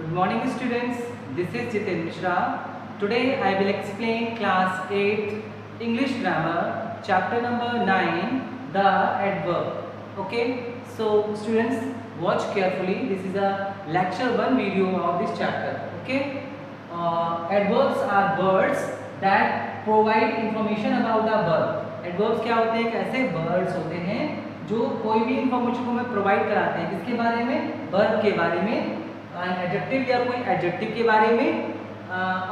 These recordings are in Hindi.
Good morning students, this is Jiten Mishra. Today I will explain class 8 English grammar chapter number 9 the adverb. Okay, so students watch carefully. This is a lecture 1 video of this chapter. Okay, adverbs are words that provide information about a verb. Adverbs क्या होते हैं? एक ऐसे words होते हैं जो कोई भी इंफॉर्मेशन को हमें प्रोवाइड कराते हैं किसके बारे में? वर्ब के बारे में, एडजेक्टिव या कोई एडजेक्टिव के बारे में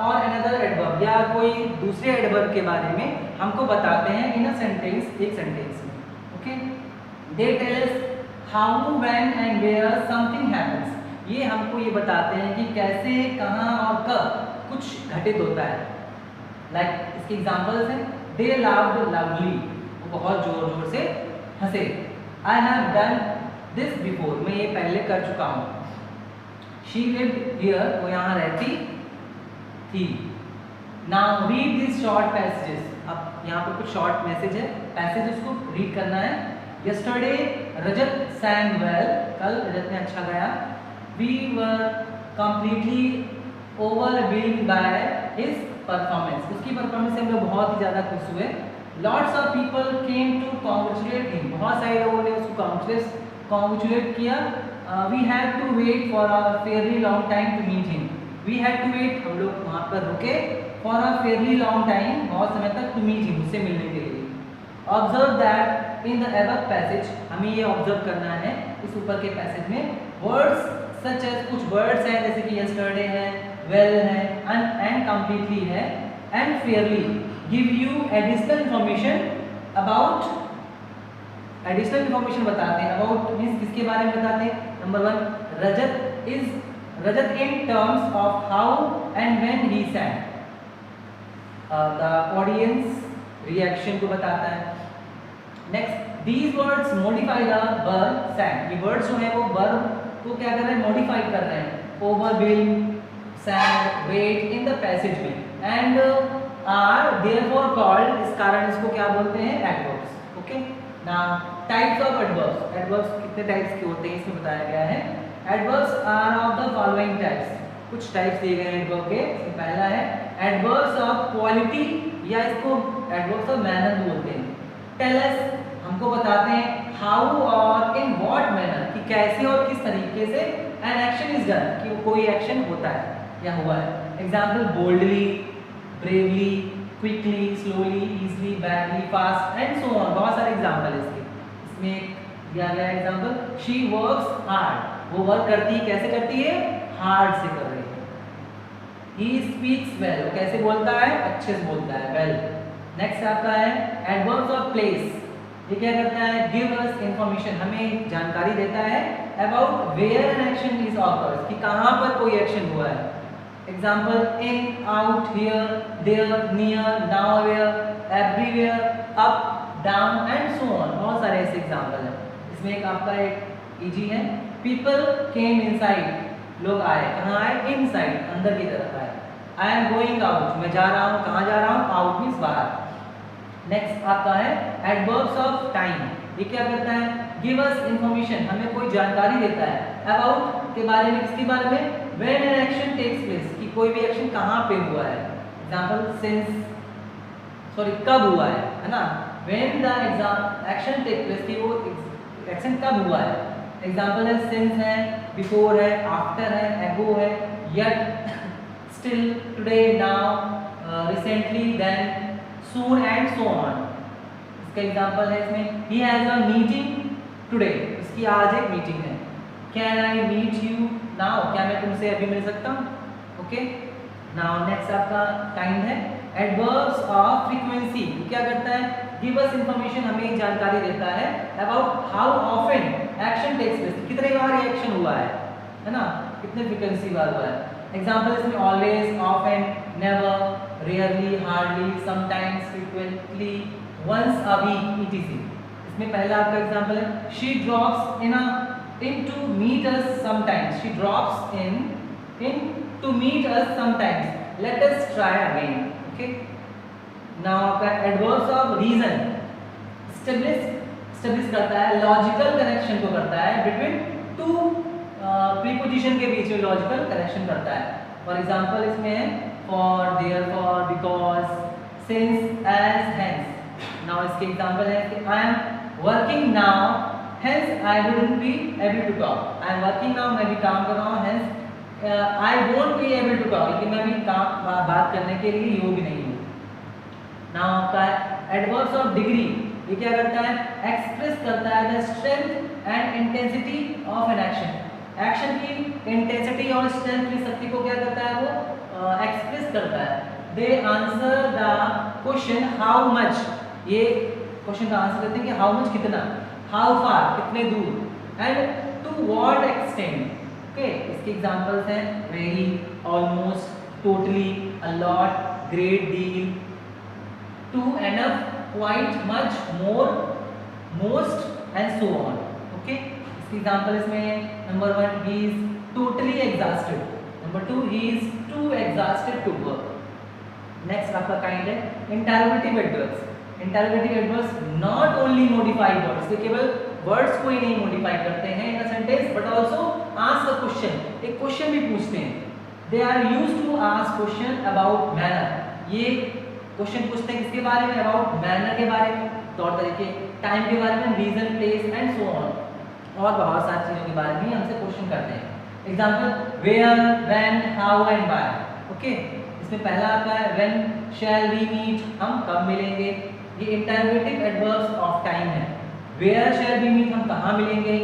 और अनदर एडवर्ब या कोई दूसरे एडवर्ब के बारे में हमको बताते हैं इन अ सेंटेंस, एक सेंटेंस में. Okay, they tell us how, when and where something happens. ये हमको ये बताते हैं कि कैसे, कहाँ और कब कुछ घटित होता है. लाइक इसके एग्जांपल्स हैं. दे लाव्ड लाउडली, वो बहुत जोर जोर से हंसे. I have done this before, मैं ये पहले कर चुका हूँ. शी लिव्ड हियर, वो यहाँ रहती थी. Now read this short passages. अब यहाँ पर कुछ शॉर्ट मैसेज है, पैसेजेस को रीड करना है. यस्टरडे रजत sang well, कल रजत ने अच्छा गाया. We were completely overwhelmed by his performance, उसकी परफॉर्मेंस से हम लोग बहुत ही ज़्यादा खुश हुए. Lots of people came to congratulate him, बहुत सारे लोगों ने उसको congratulate किया. We had to wait for a fairly long time to meet him. We had to wait, हम लोग वहाँ पर रुके. For a fairly long time, बहुत समय तक to meet him, उससे मिलने के लिए. Observe that in the above passage, हमें ये observe करना है इस ऊपर के पैसेज में. Words such as, कुछ words हैं जैसे कि yesterday है, well है, and completely है, and fairly give you additional information about, additional information बताते हैं. about means किसके बारे में बताते हैं? Number 1, Rajat in terms of how and when he sang. The audience reaction को बताता है. next, these words modify the verb sang. ये words जो है वो verb को क्या कर रहे हैं? modify कर रहे हैं. overwhelm, sang, wait in the passage में, and are therefore called, इस कारण इसको क्या बोलते हैं? adverbs. okay, now types of adverbs. adverbs कितने टाइप्स के होते हैं इसमें बताया गया है. adverbs are of the following types. कुछ टाइप्स दिए गए हैं adverb के. इसमें पहला है adverbs of quality, या इसको adverbs of manner बोलते हैं. tell us, हमको बताते हैं how और in what manner, कि कैसे और किस तरीके से an action is done, कि कोई एक्शन होता है या हुआ है. Example boldly, bravely, quickly, slowly, easily, badly, fast and so on. बहुत सारे एग्जाम्पल है इसके. इसमें एक दिया गया एग्जाम्पल, she works hard, वो वर्क करती है, कैसे करती है? हार्ड से कर रही है. he speaks well, वो कैसे बोलता है? अच्छे से बोलता है, well. नेक्स्ट आपका है adverbs of place. ये क्या करता है? give us information, हमें जानकारी देता है about where an action is occurs, कि कहाँ पर कोई एक्शन हुआ है. Example in, out, here, there, near, nowhere, everywhere, up, down and so on. बहुत सारे ऐसे एग्जाम्पल हैं. इसमें एक आपका एक इजी है, people came inside, लोग आए. कहाँ आए? inside, अंदर की तरफ आए. I am going out, मैं जा रहा हूँ. कहाँ जा रहा हूँ? out means बाहर. नेक्स्ट आपका है adverbs of time. ये क्या करता है? give us information, हमें कोई जानकारी देता है about के बारे में. किसके बारे में? when an action takes place, कि कोई भी एक्शन कहाँ पे हुआ है. एग्जाम्पल since, सॉरी कब हुआ है ना. when the action take place, कि वो एक्शन कब हुआ है. एग्जाम्पल है since है, before है, after है, ago है, yet, still, today, now, recently, then, soon and so on. इसका एग्जाम्पल है इसमें he has a meeting today, उसकी आज एक मीटिंग है. can I meet you now, क्या मैं तुमसे अभी मिल सकता हूँ? ओके, नाउ नेक्स्ट आपका काइंड है adverbs of frequency. क्या करता है? give us information, हमें जानकारी देता है about how often action takes place, कितने बार ये एक्शन हुआ है ना, कितने फ्रीक्वेंसी बार हुआ है. एग्जाम्पल इसमें always, often, never, rarely, hardly, sometimes, frequently, once a week, etc. इसमें पहला आपका एग्जाम्पल है she drops in to meet us sometimes. she drops in to meet us sometimes. let us try again. okay, now आपका adverbs of reason. establish करता है लॉजिकल कनेक्शन को करता है between two प्रीपोजिशन के बीच में लॉजिकल कनेक्शन करता है। फॉर एग्जांपल इसमें है for, therefore, because, since, as, hence. Now इसके एग्जांपल है कि I am working now, hence I wouldn't be able to talk. I am working now, मैं भी काम कर रहा हूँ, hence I won't be able to talk, लेकिन मैं भी बात करने के लिए योग्य नहीं हूँ। नाउ आपका एडवर्ब्स ऑफ डिग्री, ये क्या करता है? एक्सप्रेस करता है the strength and intensity of an action. Action की इंटेंसिटी और स्ट्रेंथ की शक्ति को क्या करता है? वो एक्सप्रेस करता है। They answer the question how much, ये क्वेश्चन का आंसर देते हैं कि हाउ मच कितना, हाउ फार कितने दूर, and to what extent. Okay, इसके एग्जांपल्स हैं very, almost, totally, a lot, great deal, too, enough, quite, much, more, most and so on. Okay, इसकी एग्जांपल इसमें number 1 he is totally exhausted, number 2 he is too exhausted to work. Next आपका काइंड है interrogative adverbs. Interrogative adverbs not only modify words, ये केवल वर्ड्स को ही नहीं मॉडिफाई करते हैं in a sentence but also ask a question, एक क्वेश्चन भी पूछते हैं। They are used to ask question about manner, ये क्वेश्चन पूछते हैं किसके बारे में? अबाउट मैनर के बारे में, तौर तरीके, टाइम के बारे में, reason, place and so on, और बहुत सारी चीजों के बारे में हमसे क्वेश्चन करते हैं। Example where, when, how and why. Okay, इसमें पहला आता है व्हेन शैल वी मीट, हम कब मिलेंगे, ये इंटरोगेटिव एडवर्ब्स ऑफ टाइम है। वेयर शैल वी मीट, हम कहाँ मिलेंगे,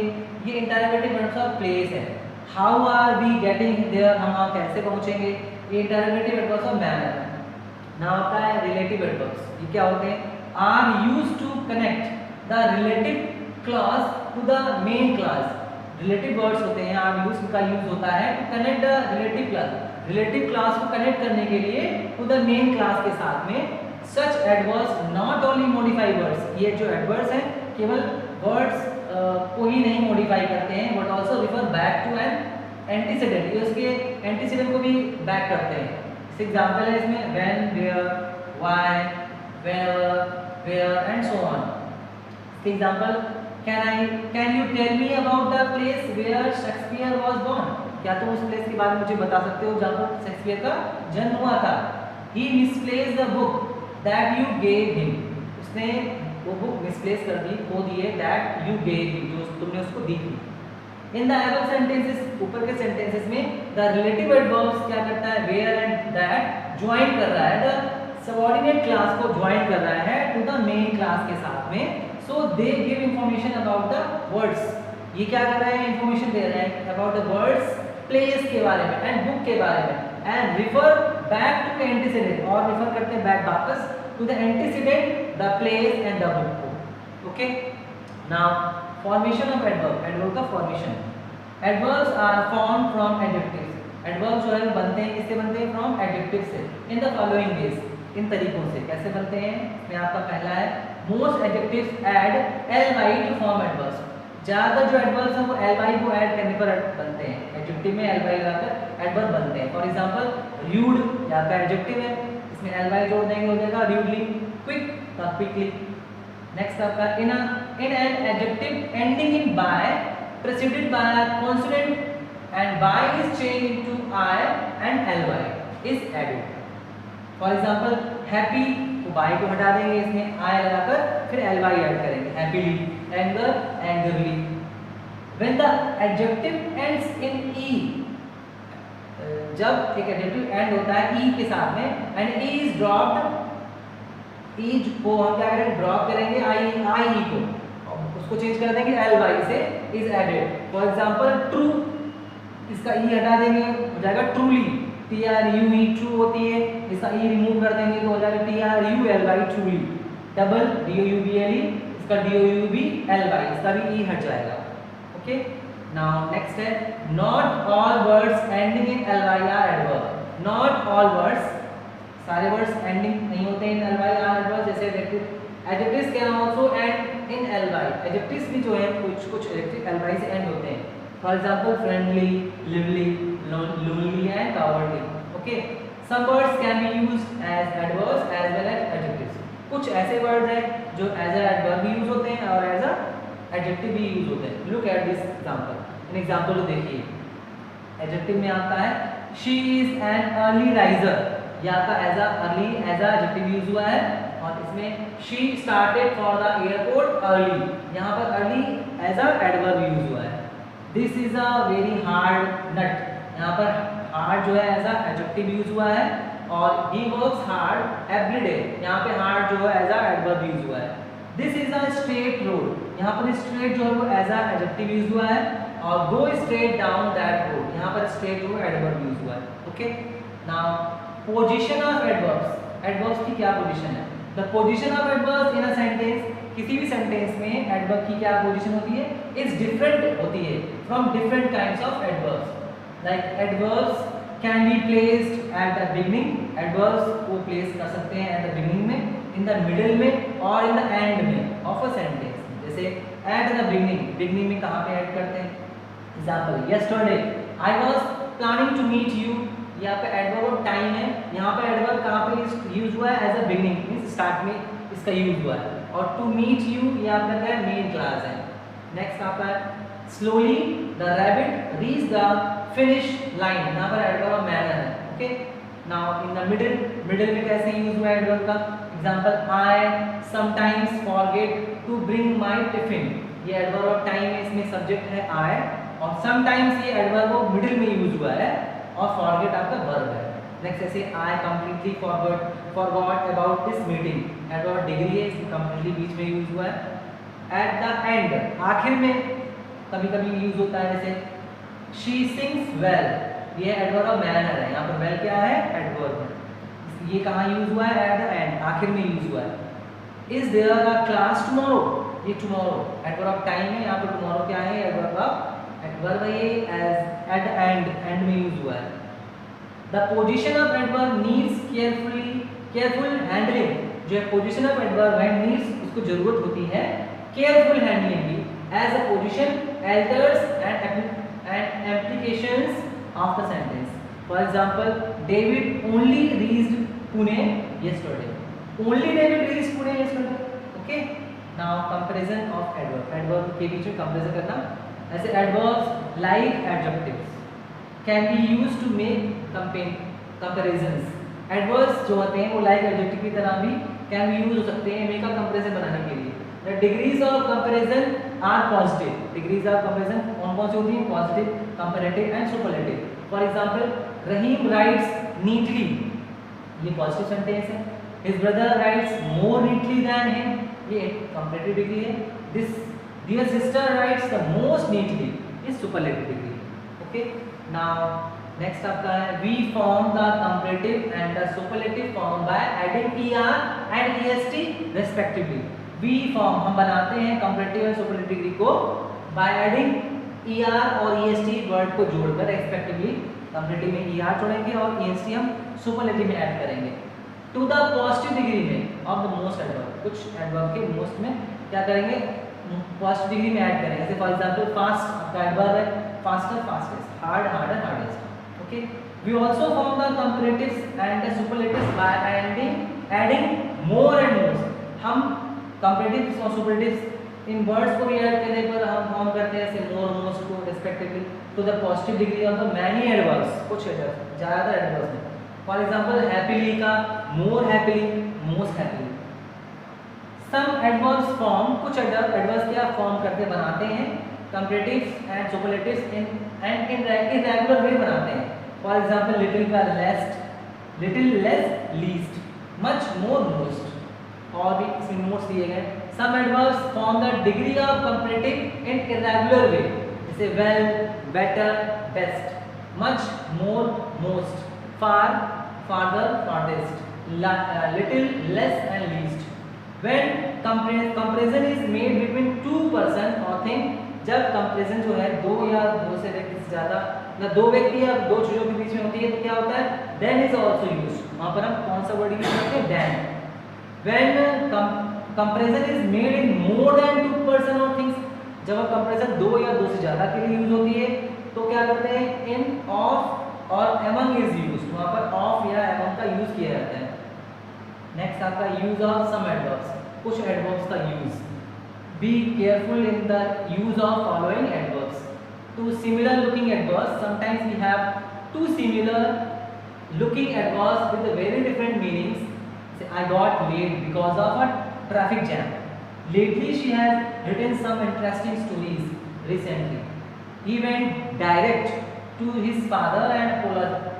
ये इंटरोगेटिव एडवर्ब्स ऑफ प्लेस है। How are we getting there, हम वहाँ कैसे पहुँचेंगे, ये इंटरोगेटिव एडवर्ब्स ऑफ मैनर है। नाउ आता है रिलेटिव एडवर्ब्स, ये क्या होते हैं? Are used to connect the relative clause to the main clause. Relative words होते हैं, आर यूज्ड का यूज होता है to connect the relative clause, relative clause को कनेक्ट करने के लिए टू द मेन क्लॉज के साथ में। Such adverbs not only modify words, ये जो एडवर्ब्स हैं केवल वर्ड्स को ही नहीं मॉडिफाई करते हैं but also refer back to an antecedent, ये उसके एंटीसीडेंट को भी बैक करते हैं। एग्जाम्पल है इसमें when, where, why, where, where and so on. Example can you tell me about the place where Shakespeare was born, क्या तुम उस प्लेस के बारे में मुझे बता सकते हो जहाँ पर शेक्सपियर का जन्म हुआ था। He misplaced the book that you gave him, उसने वो बुक मिसप्लेस कर दी, खो दी है, दैट यू गेव हिम, जो तुमने उसको दी थी। इन द अबव सेंटेंसेस, ऊपर के सेंटेंसेस में द रिलेटिव एडवर्ब्स क्या करता है? वेयर एंड दैट ज्वाइन कर रहा है, द सबऑर्डिनेट क्लास को ज्वाइन कर रहा है टू द मेन क्लास के साथ में। So they give information about the words, ये क्या कर रहे हैं? इंफॉर्मेशन दे रहे हैं अबाउट द वर्ड्स, प्लेस के बारे में एंड बुक के बारे में, and refer back to the antecedent, और रिफर करते हैं बैक वापस to the antecedent, the place and the book को। Okay, now formation of adverb, adverb का formation. Adverbs are formed from adjectives, adverbs जो है बनते हैं, किससे बनते हैं? फ्रॉम एडजेक्टिव से। इन द फॉलोइंग वेज, इन तरीकों से कैसे बनते हैं? इसमें आपका पहला है most adjectives add ly to form adverbs, ज्यादातर जो एडवर्ब्स हैं वो ly को ऐड करने पर बनते हैं, एडजेक्टिव में ly लगाकर एडवर्ब बनते हैं। फॉर एग्जांपल रूड या आपका एडजेक्टिव है, इसमें ly जोड़ देंगे हो जाएगा रूडली, क्विक का क्विकली। नेक्स्ट आपका in an adjective ending in y preceded by consonant and y is changed to I and ly is added. For example happy को बाय को हटा देंगे, इसमें I लगाकर फिर ly ऐड करेंगे, happily, anger, angrily. When the adjective ends in e, जब एक एडजेक्टिव एंड होता है e के साथ में and e is dropped, e को हम क्या करेंगे? ड्रॉप करेंगे i को, उसको चेंज कर देंगे ly से is added. For example true, इसका e हटा देंगे हो जाएगा ट्रूली, TRUE ट्रू होती है, इसका e रिमूव कर देंगे तो हो जाएगा TRULY ट्रूली। डबल DOUBLE, इसका DOUBLY, इसका भी e हट जाएगा। ओके, नाउ नेक्स्ट है not all words ending in ly are adverb. Not all words, सारे वर्ड्स एंडिंग नहीं होते इन ly आर एडवर्ब, जैसे adjectives can also end in ly, adjectives भी जो है कुछ एडजेक्टिव ly से एंड होते हैं। For example friendly, lively, lonely and cowardly. Okay, some words can be used as adverbs as well as adjectives. कुछ ऐसे वर्ड हैं जो एज अ एडवर्ब भी यूज होते हैं और एज अ एडजेक्टिव भी यूज होते हैं। लुक एट दिस एग्जांपल, इन एग्जांपल को देखिए। एडजेक्टिव में आता है she is an early riser, ये आपका as a early as a adjective use हुआ है। और इसमें she started for the airport early, यहाँ पर early as a adverb use हुआ है। This is a very hard नट, यहाँ पर हार्ड जो है एज अ एडजेक्टिव यूज हुआ है। और he works hard every day, यहाँ पे हार्ड जो है एज अ एडवर्ब यूज हुआ है। This is a straight road, यहाँ पर स्ट्रेट जो है वो एज अ एडजेक्टिव यूज हुआ है। और go straight down that road, यहाँ पर स्ट्रेट जो है एडवर्ब यूज हुआ है। Okay, now position of adverbs, adverbs की क्या पोजीशन है? The position of adverbs in a sentence, किसी भी सेंटेंस में एडवर्ब की क्या पोजीशन होती है? इज डिफरेंट होती है from different kinds of adverbs. Like adverbs can be placed at the beginning, adverbs को प्लेस कर सकते हैं एट द बिगनिंग में, इन द मिडिल में और इन द एंड में ऑफ अ सेंटेंस। जैसे एट द बिगनिंग, बिगनिंग में कहाँ पे ऐड करते हैं? Example, yesterday I was planning to meet you, यहाँ पे एडवर्ब ऑफ टाइम है, यहाँ पे एडवर्ब कहाँ पे यूज हुआ है? As a beginning, means start में इसका यूज हुआ है। और टू मीट यू ये आपका क्या है? मेन क्लास है। नेक्स्ट आपका है slowly the rabbit reach the finish line, यहाँ पर एडवर्ब ऑफ मैनर है। Okay, now in the middle, middle में कैसे यूज हुआ है एडवर्ब का? Example, I sometimes forget to bring my tiffin, ये एडवर्ब ऑफ टाइम है, इसमें सब्जेक्ट है आई, और समटाइम्स ये एडवर्ब ऑफ मिडिल में यूज हुआ है, और फॉरगेट आपका वर्ब है। नेक्स्ट ऐसे I completely forgot about this meeting, adverb degree है, इसमें कंप्लीटली बीच में यूज हुआ है। एट द एंड, आखिर में कभी कभी यूज होता है, जैसे शी सिंग्स वेल, ये एडवर्ब ऑफ मैनर है, यहाँ पर वेल क्या है? एडवर्ब है। ये कहाँ यूज हुआ है? एट द एंड, आखिर में यूज हुआ है। Is there a class tomorrow, ये टुमारो एडवर्ब ऑफ टाइम है, यहाँ पर टुमारो क्या है? एडवर्ब ऑफ एडवर्ब है, ये एज एट एंड, एंड में यूज हुआ है। The position of adverb needs careful handling, जो पोजीशन ऑफ एडवर्ब है नीड्स, उसको जरूरत होती है केयरफुल हैंडलिंग की, as a position alters and implications of the sentence. For example, David only reached Pune yesterday. Only David reached Pune yesterday. Okay. Now comparison of adverb. Adverb के बीच में comparison करना. ऐसे adverbs like adjectives can be used to make comparisons. Adverbs जो होते हैं वो like adjective की तरह भी can be used हो सकते हैं make a comparison बनाने के लिए. The degrees of comparison are positive. Degrees of comparison कौन सी होती हैं? Positive, comparative and superlative. For example, Rahim writes neatly. ये positive sentence है. His brother writes more neatly than him. ये comparative degree है. This dear sister writes the most neatly. ये superlative degree. Okay. Now next आपका है we form the comparative and the superlative form by adding er and est respectively. We form हम बनाते हैं comparative और superlative degree को by adding er और est वर्ड को जोड़कर respectively, comparative में er जोड़ेंगे और est हम superlative में ऐड करेंगे। To the positive degree में of the most adverb, कुछ adverb के most में क्या करेंगे? positive degree में ऐड करेंगे। जैसे for example fast आपका adverb है, faster fastest, hard harder hardest. Okay. We also form the comparatives and the superlatives by adding more and most. हम कंपैरेटिव्स और सुपरलेटिव्स इन वर्ड्स को भी ऐड करने पर हम फॉर्म करते हैं ऐसे मोर मोस्ट को respectively to the positive degree of the many adverbs, कुछ एडवर्ब्स ज़्यादातर एडवर्ब्स में। फॉर एग्जांपल हैप्पीली का more happily, most happily. Some adverbs form, कुछ एडवर्ब्स क्या फॉर्म करते बनाते हैं comparatives and superlatives in irregular way बनाते हैं। फॉर एग्जांपल लिटिल का least, little less least, much more most, और भी इसमें नोट्स दिए गए। Some adverbs form the degree of comparative in irregular वे, जैसे well, better, best, much, more, most, far, father, farthest, little, less and least. When comparison is made between two person और थिंग, जब कंपैरिजन जो है दो या दो से व्यक्ति से ज्यादा ना दो व्यक्ति या दो चीजों के बीच में होती है तो क्या होता है? Then is also used. वहां पर हम कौन सा वर्ड यूज करते हैं? Then. When comparison is made in more than two person or things, जब कंपैरिजन दो या दो से ज्यादा के लिए यूज होती है तो क्या करते हैं? इन, ऑफ और among इज यूज, वहां पर ऑफ या among का यूज किया जाता है। नेक्स्ट आपका यूज ऑफ सम एडवर्ब्स, कुछ एडवर्ब्स का use. Be careful in the use of following adverbs. two similar looking adverbs. Sometimes we have two similar looking adverbs with very different meanings. Say, I got late because of a traffic jam. Lately she has written some interesting stories recently. He went direct to his father and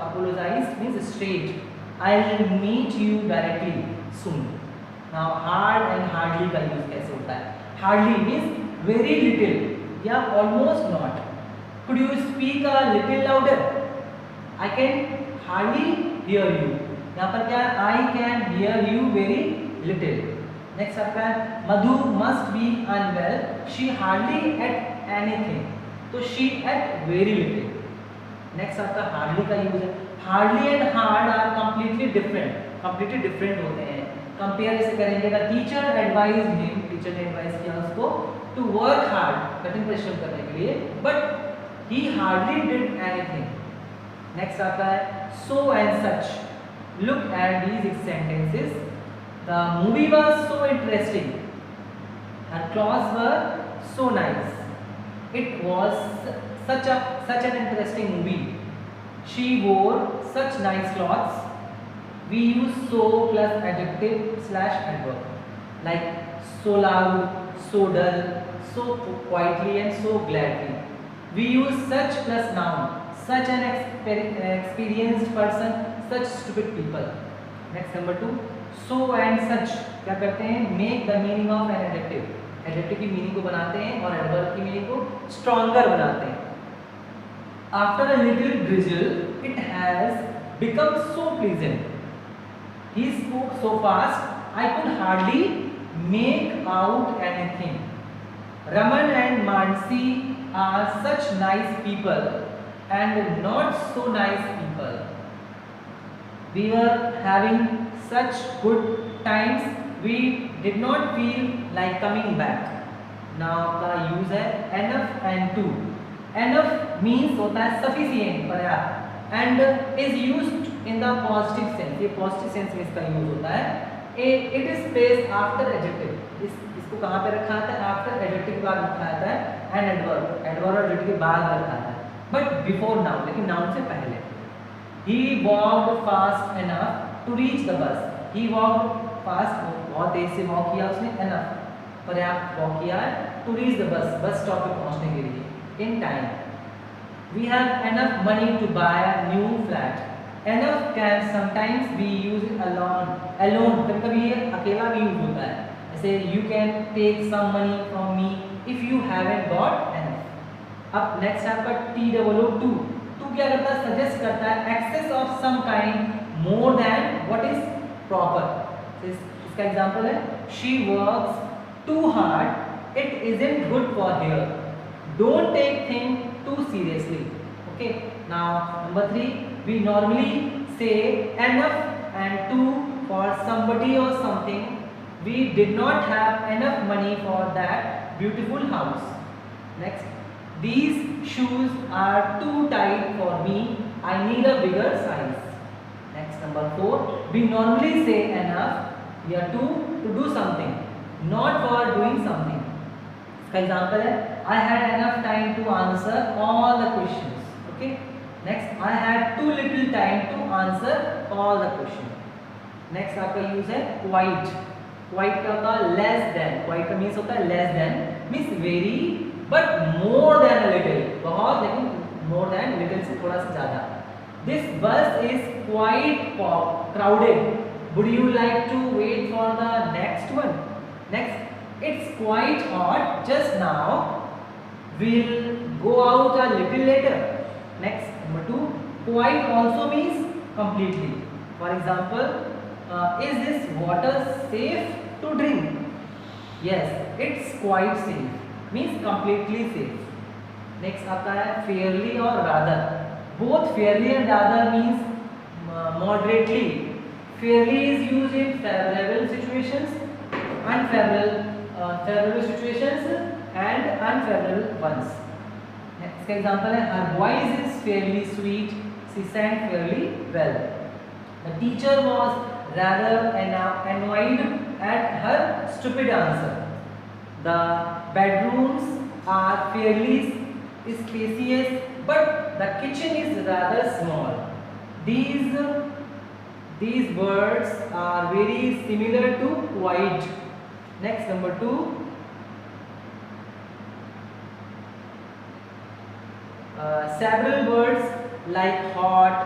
apologized, means straight. I'll meet you directly soon. Now hard and hardly का use कैसे होता है? Hardly means very little या almost not. Could you speak a little louder? I can hardly hear you. यहाँ पर क्या है? I can hear you very little. Next आपका है Madhu must be unwell. She hardly ate anything. तो she ate very little. Next आपका hardly का use है. Hardly and hard are completely different होते हैं. कंपेयर इसे करेंगे the teacher advised him, teacher ने एडवाइस किया उसको टू वर्क हार्ड, कठिन परिश्रम करने के लिए, but he hardly did anything. Next आता है so and such. Look at these sentences. The movie was so interesting. Her clothes were so nice. It was such an interesting movie. She wore such nice clothes. We use so plus adjective slash adverb, like so loud, so dull, so quietly and so gladly. We use such plus noun, such an experienced person, such stupid people. Next number 2, so and such क्या करते हैं? Make the meaning of an adjective. Adjective की meaning को बनाते हैं और adverb की meaning को stronger बनाते हैं. After a little drizzle, it has become so pleasant. He spoke so fast, I could hardly make out anything. Raman and Mansi are such nice people and not so nice people. We were having such good times, we did not feel like coming back. Now the use है enough and to. Enough means होता है sufficient, पर्याप्त, and is used in the positive sense. ये positive sense में इसका यूज होता है. It is placed after adjective. इसको कहाँ पे रखा जाता है? After adjective के बाद रखा जाता है and adverb और adjective के बाद रखा जाता है. But before noun, लेकिन noun से पहले. He walked fast enough to reach the bus. He walked fast, बहुत तेज से walk किया उसने. enough, पर्याप्त walk किया है to reach the bus, bus stop पे पहुँचने के लिए. In time. We have enough money to buy a new flat. Enough can sometimes be used alone. कभी-कभी ये अकेला भी यूज होता है. जैसे you can take some money from me if you haven't got enough. अब next आपका TOO. टू क्या करता है? सजेस्ट करता है excess of some kind more than what is proper. इसका एग्जांपल है she works too hard. It isn't good for her. Don't take things too seriously. Okay. Now number 3, we normally say enough and to for somebody or something. We did not have enough money for that beautiful house. Next, these shoes are too tight for me. I need a bigger size. Next, number 4, we normally say enough या to do something, not for doing something. इसका एग्जाम्पल है I had enough time to answer all the questions. Okay. Next, I had too little time to answer all the questions. Next आपका यूज है quite. Quite का होता है less than. Quite का मीन्स होता है less than, means very but more than a little. बहुत, लेकिन more than little से थोड़ा सा ज़्यादा. This bus is quite crowded. Would you like to wait for the next one? Next, it's quite hot just now. We'll go out a little later. Next, number 2, quite also means completely. For example, is this water safe to drink? Yes, it's quite safe, means completely safe. Next आता है fairly और rather. Both fairly and rather means moderately. Fairly is used in favorable situations, favorable situations and unfavorable ones. Next example है her voice is fairly sweet. She sang fairly well. The teacher was rather annoyed at her stupid answer. The bedrooms are fairly spacious, but the kitchen is rather small. These words are very similar to quiet. Next, number 2. Several words like hot,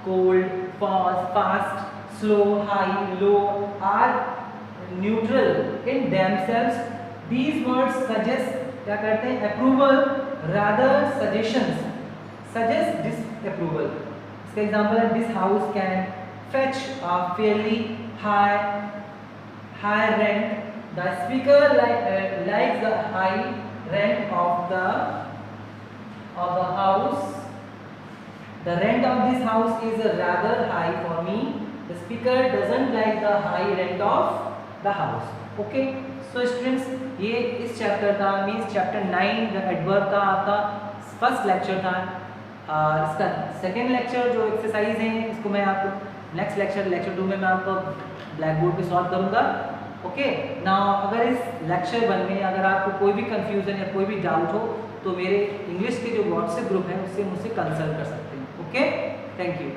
cold, fast, slow, high, low are neutral in themselves. These words suggest क्या करते हैं? Approval, rather suggestions. Suggest disapproval. इसका example है, this house can fetch a fairly high rent. The speaker likes the high rent of the house. The rent of this house is rather high for me. The speaker doesn't like the high rent of the house. Okay, so students, ये इस चैप्टर का मीन्स चैप्टर 9 द एडवर्ब का आपका फर्स्ट लेक्चर था। इसका सेकेंड लेक्चर जो एक्सरसाइज है इसको मैं आपको नेक्स्ट लेक्चर 2 में मैं आपको ब्लैक बोर्ड पे सॉल्व करूँगा। ओके, नाउ अगर इस लेक्चर 1 में अगर आपको कोई भी कंफ्यूजन या कोई भी डाउट हो तो मेरे इंग्लिश के जो व्हाट्सएप ग्रुप है उससे मुझसे कंसल्ट कर सकते हैं। Okay, thank you.